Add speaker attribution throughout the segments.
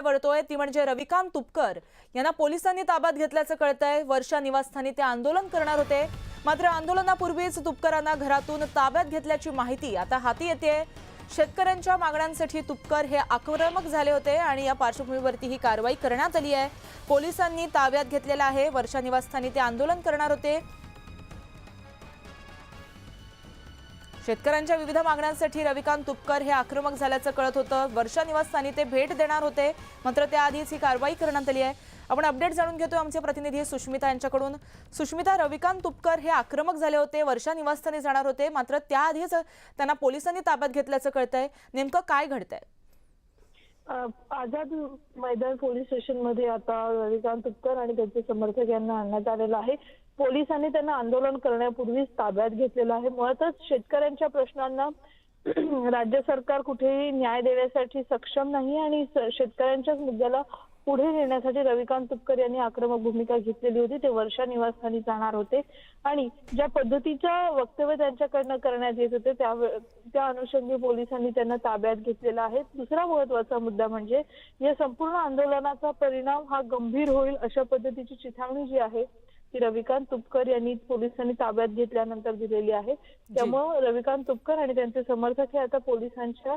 Speaker 1: वळतोय ती म्हणजे रविकांत तुपकर यांना पोलिसांनी ताब्यात घेतल्याचं कळतंय। वर्षा निवासस्थानी ते आंदोलन करणार होते, मात्र आंदोलनापूर्वीच तुपकरांना घरातून ताब्यात घेतल्याची माहिती आता हाती येते। शेतकऱ्यांच्या मागण्यांसाठी तुपकर हे आक्रमक झाले होते आणि या पार्श्वभूमीवरती ही कारवाई करण्यात आली आहे। पोलिसांनी ताब्यात घेतलेला आहे। वर्षा निवासस्थानी ते आंदोलन करणार होते। शेतकऱ्यांच्या विविध मागण्यांसाठी रविकांत तुपकर हे आक्रमक झाल्याचं कळत होतं। वर्षा निवासस्थानी ते भेट देणार होते, मात्र त्याआधीच ही कारवाई करण्यात आली आहे। आपण अपडेट जाणून घेतोय आमचे प्रतिनिधी सुष्मिता यांच्याकडून। सुष्मिता, रविकांत तुपकर हे आक्रमक झाले होते, वर्षा निवासस्थानी जाणार होते, मात्र त्याआधीच त्यांना पोलिसांनी ताब्यात घेतल्याचं कळतंय। नेमकं काय घडतंय?
Speaker 2: आझाद मैदान पोलीस स्टेशन मध्ये आता रविकांत तुपकर आणि त्यांचे समर्थक यांना आणण्यात आलेलं आहे। पोलिसांनी त्यांना आंदोलन करण्यापूर्वीच ताब्यात घेतलेलं आहे। मुळातच शेतकऱ्यांच्या प्रश्नांना राज्य सरकार कुठेही न्याय देण्यासाठी सक्षम नाही आणि शेतकऱ्यांच्याच मुद्द्याला पुढे नेण्यासाठी रविकांत तुपकर यांनी आक्रमक भूमिका घेतलेली होती। ते वर्षा निवासस्थानी जाणार होते आणि ज्या पद्धतीचं वक्तव्य त्यांच्याकडनं करण्यात येत होते त्या अनुषंगी पोलिसांनी त्यांना ताब्यात घेतलेला आहे। दुसरा महत्त्वाचा मुद्दा म्हणजे या संपूर्ण आंदोलनाचा परिणाम हा गंभीर होईल अशा पद्धतीची चिथावणी जी आहे ती रविकांत तुपकर यांनी पोलिसांनी ताब्यात घेतल्यानंतर दिलेली आहे। त्यामुळे रविकांत तुपकर आणि त्यांचे समर्थक हे आता पोलिसांच्या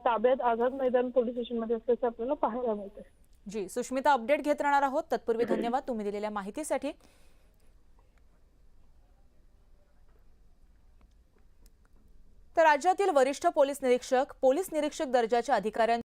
Speaker 2: ताब्यात आझाद मैदान पोलीस स्टेशन मध्ये असल्याचं आपल्याला पाहायला मिळतं।
Speaker 1: जी सुष्मिता, अपडेट घेत राहणार आहोत। तत्पूर्वी धन्यवाद तुम्ही दिलेल्या माहितीसाठी। तर राज्यातील वरिष्ठ पोलीस निरीक्षक दर्जाच्या अधिकाऱ्यांनी